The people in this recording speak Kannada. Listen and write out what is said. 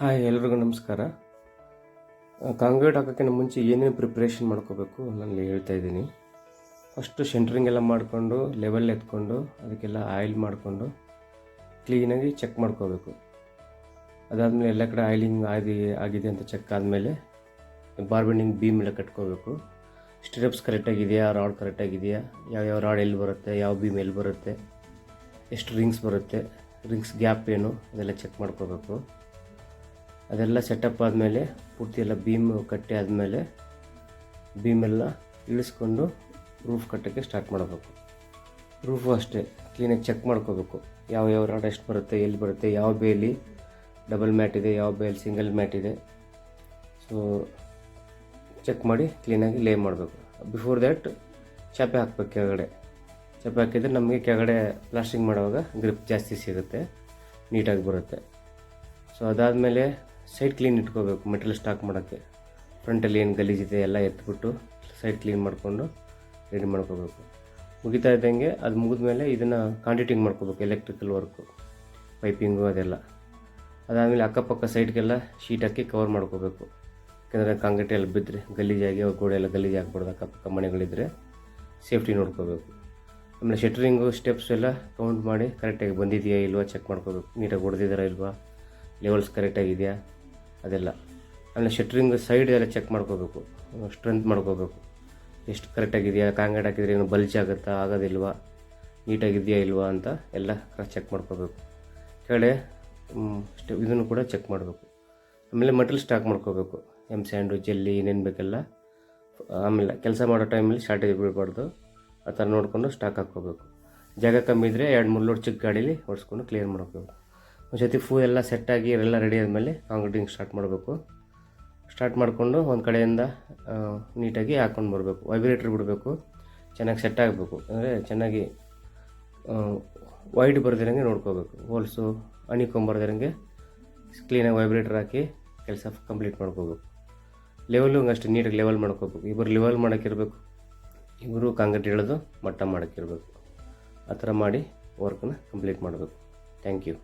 ಹಾಯ್ ಎಲ್ರಿಗೂ ನಮಸ್ಕಾರ. ಕಾಂಕ್ರೀಟ್ ಹಾಕೋಕ್ಕಿಂತ ಮುಂಚೆ ಏನೇನು ಪ್ರಿಪ್ರೇಷನ್ ಮಾಡ್ಕೋಬೇಕು ನಾನು ಹೇಳ್ತಾ ಇದ್ದೀನಿ. ಫಸ್ಟು ಸೆಂಟ್ರಿಂಗ್ ಎಲ್ಲ ಮಾಡಿಕೊಂಡು ಲೆವೆಲ್ ಎತ್ಕೊಂಡು ಅದಕ್ಕೆಲ್ಲ ಆಯಿಲ್ ಮಾಡಿಕೊಂಡು ಕ್ಲೀನಾಗಿ ಚೆಕ್ ಮಾಡ್ಕೋಬೇಕು. ಅದಾದಮೇಲೆ ಎಲ್ಲ ಕಡೆ ಆಯಿಲಿಂಗ್ ಆಗಿದೆ ಅಂತ ಚೆಕ್ ಆದಮೇಲೆ ಬಾರ್ಬೆಂಡಿಂಗ್ ಬೀಮ್ ಎಲ್ಲ ಕಟ್ಕೋಬೇಕು. ಸ್ಟಿರಪ್ಸ್ ಕರೆಕ್ಟಾಗಿದೆಯಾ, ರಾಡ್ ಕರೆಕ್ಟಾಗಿದೆಯಾ, ಯಾವ್ಯಾವ ರಾಡ್ ಎಲ್ಲಿ ಬರುತ್ತೆ, ಯಾವ ಬೀಮ್ ಎಲ್ಲಿ ಬರುತ್ತೆ, ಎಷ್ಟು ರಿಂಗ್ಸ್ ಬರುತ್ತೆ, ರಿಂಗ್ಸ್ ಗ್ಯಾಪ್ ಏನು ಅದೆಲ್ಲ ಚೆಕ್ ಮಾಡ್ಕೋಬೇಕು. ಅದೆಲ್ಲ ಸೆಟಪ್ ಆದಮೇಲೆ ಪೂರ್ತಿ ಎಲ್ಲ ಬೀಮ್ ಕಟ್ಟಿ ಆದಮೇಲೆ ಬೀಮೆಲ್ಲ ಇಳಿಸ್ಕೊಂಡು ರೂಫ್ ಕಟ್ಟೋಕ್ಕೆ ಸ್ಟಾರ್ಟ್ ಮಾಡಬೇಕು. ರೂಫು ಅಷ್ಟೇ ಕ್ಲೀನಾಗಿ ಚೆಕ್ ಮಾಡ್ಕೋಬೇಕು. ಯಾವ ರಾಡ್ ಎಷ್ಟು ಬರುತ್ತೆ, ಎಲ್ಲಿ ಬರುತ್ತೆ, ಯಾವ ಬೇಲಿ ಡಬಲ್ ಮ್ಯಾಟ್ ಇದೆ, ಯಾವ ಬೇಲಿ ಸಿಂಗಲ್ ಮ್ಯಾಟ್ ಇದೆ. ಸೊ ಚೆಕ್ ಮಾಡಿ ಕ್ಲೀನಾಗಿ ಲೇ ಮಾಡಬೇಕು. ಬಿಫೋರ್ ದ್ಯಾಟ್ ಚಾಪೆ ಹಾಕ್ಬೇಕು. ಕೆಳಗಡೆ ಚಾಪೆ ಹಾಕಿದರೆ ನಮಗೆ ಕೆಳಗಡೆ ಪ್ಲಾಸ್ಟಿಂಗ್ ಮಾಡುವಾಗ ಗ್ರಿಪ್ ಜಾಸ್ತಿ ಸಿಗುತ್ತೆ, ನೀಟಾಗಿ ಬರುತ್ತೆ. ಸೊ ಅದಾದಮೇಲೆ ಸೈಡ್ ಕ್ಲೀನ್ ಇಟ್ಕೋಬೇಕು. ಮೆಟೀರಿಯಲ್ ಸ್ಟಾಕ್ ಮಾಡೋಕ್ಕೆ ಫ್ರಂಟಲ್ಲಿ ಏನು ಗಲೀಜಿದೆ ಎಲ್ಲ ಎತ್ಬಿಟ್ಟು ಸೈಡ್ ಕ್ಲೀನ್ ಮಾಡಿಕೊಂಡು ರೆಡಿ ಮಾಡ್ಕೋಬೇಕು. ಮುಗಿತಾ ಇದ್ದಂಗೆ ಅದು ಮುಗಿದ್ಮೇಲೆ ಇದನ್ನು ಕಾಂಟ್ರಿಟಿಂಗ್ ಮಾಡ್ಕೋಬೇಕು, ಎಲೆಕ್ಟ್ರಿಕಲ್ ವರ್ಕು, ಪೈಪಿಂಗು ಅದೆಲ್ಲ. ಅದಾದಮೇಲೆ ಅಕ್ಕಪಕ್ಕ ಸೈಡ್ಗೆಲ್ಲ ಶೀಟ್ ಹಾಕಿ ಕವರ್ ಮಾಡ್ಕೋಬೇಕು. ಯಾಕೆಂದರೆ ಕಾಂಕ್ರೀಟ್ ಎಲ್ಲ ಬಿದ್ದರೆ ಗಲೀಜಾಗಿ ಗೋಡೆ ಎಲ್ಲ ಗಲೀಜು ಹಾಕ್ಬಾರ್ದು. ಅಕ್ಕಪಕ್ಕ ಮನೆಗಳಿದ್ದರೆ ಸೇಫ್ಟಿ ನೋಡ್ಕೋಬೇಕು. ಆಮೇಲೆ ಶಟರಿಂಗು ಸ್ಟೆಪ್ಸ್ ಎಲ್ಲ ಕೌಂಟ್ ಮಾಡಿ ಕರೆಕ್ಟಾಗಿ ಬಂದಿದೆಯಾ ಇಲ್ವಾ ಚೆಕ್ ಮಾಡ್ಕೋಬೇಕು. ನೀಟಾಗಿ ಹೊಡೆದಿದ್ದಾರಾ ಇಲ್ವಾ, ಲೆವೆಲ್ಸ್ ಕರೆಕ್ಟಾಗಿದೆಯಾ ಅದೆಲ್ಲ. ಆಮೇಲೆ ಶಟ್ರಿಂಗ್ ಸೈಡ್ ಎಲ್ಲ ಚೆಕ್ ಮಾಡ್ಕೋಬೇಕು, ಸ್ಟ್ರೆಂತ್ ಮಾಡ್ಕೋಬೇಕು. ಎಷ್ಟು ಕರೆಕ್ಟಾಗಿದೆಯಾ, ಕಾಂಕ್ರೀಟ್ ಹಾಕಿದರೆ ಏನು ಬಲ್ಜ್ ಆಗುತ್ತಾ, ಆಗೋದಿಲ್ವಾ, ನೀಟಾಗಿದೆಯಾ ಇಲ್ವಾ ಅಂತ ಎಲ್ಲ ಚೆಕ್ ಮಾಡ್ಕೋಬೇಕು. ಕೆಳಗಡೆ ಇದನ್ನು ಕೂಡ ಚೆಕ್ ಮಾಡಬೇಕು. ಆಮೇಲೆ ಮಟೀರಿಯಲ್ ಸ್ಟಾಕ್ ಮಾಡ್ಕೋಬೇಕು. ಸ್ಯಾಂಡು, ಜೆಲ್ಲಿ ಏನೇನು ಬೇಕೆಲ್ಲ. ಆಮೇಲೆ ಕೆಲಸ ಮಾಡೋ ಟೈಮಲ್ಲಿ ಶಾರ್ಟೇಜ್ ಬೀಳಬಾರ್ದು, ಆ ಥರ ನೋಡಿಕೊಂಡು ಸ್ಟಾಕ್ ಹಾಕ್ಕೋಬೇಕು. ಜಾಗ ಕಮ್ಮಿ ಇದ್ದರೆ 2-3 ಲೋಡ್ ಚಿಕ್ಕ ಗಾಡೀಲಿ ಓಡಿಸ್ಕೊಂಡು ಕ್ಲಿಯರ್ ಮಾಡ್ಕೋಬೇಕು. ಒಂದು ಜೊತೆ ಎಲ್ಲ ಸೆಟ್ಟಾಗಿ ಎಲ್ಲ ರೆಡಿ ಆದಮೇಲೆ ಕಾಂಕ್ರೀಟಿಂಗ್ ಸ್ಟಾರ್ಟ್ ಮಾಡಬೇಕು. ಸ್ಟಾರ್ಟ್ ಮಾಡಿಕೊಂಡು ಒಂದು ಕಡೆಯಿಂದ ನೀಟಾಗಿ ಹಾಕ್ಕೊಂಡು ಬರಬೇಕು. ವೈಬ್ರೇಟ್ರ್ ಬಿಡಬೇಕು, ಚೆನ್ನಾಗಿ ಸೆಟ್ ಆಗಬೇಕು. ಅಂದರೆ ಚೆನ್ನಾಗಿ ವೈಡ್ ಬರ್ದಿರಂಗೆ ನೋಡ್ಕೋಬೇಕು. ಹೋಲ್ಸು ಅಣಿಕೊಂಬರ್ದಿರಂಗೆ ಕ್ಲೀನಾಗಿ ವೈಬ್ರೇಟ್ರ್ ಹಾಕಿ ಕೆಲಸ ಕಂಪ್ಲೀಟ್ ಮಾಡ್ಕೋಬೇಕು. ಲೆವೆಲು ಅಷ್ಟೇ ನೀಟಾಗಿ ಲೆವೆಲ್ ಮಾಡ್ಕೋಬೇಕು. ಇಬ್ಬರು ಲೆವೆಲ್ ಮಾಡೋಕ್ಕಿರಬೇಕು, ಇಬ್ಬರು ಕಾಂಕ್ರೀಟ್ ಇಳಿದು ಮಟ್ಟ ಮಾಡೋಕ್ಕಿರಬೇಕು. ಆ ಥರ ಮಾಡಿ ವರ್ಕನ್ನ ಕಂಪ್ಲೀಟ್ ಮಾಡಬೇಕು. Thank you.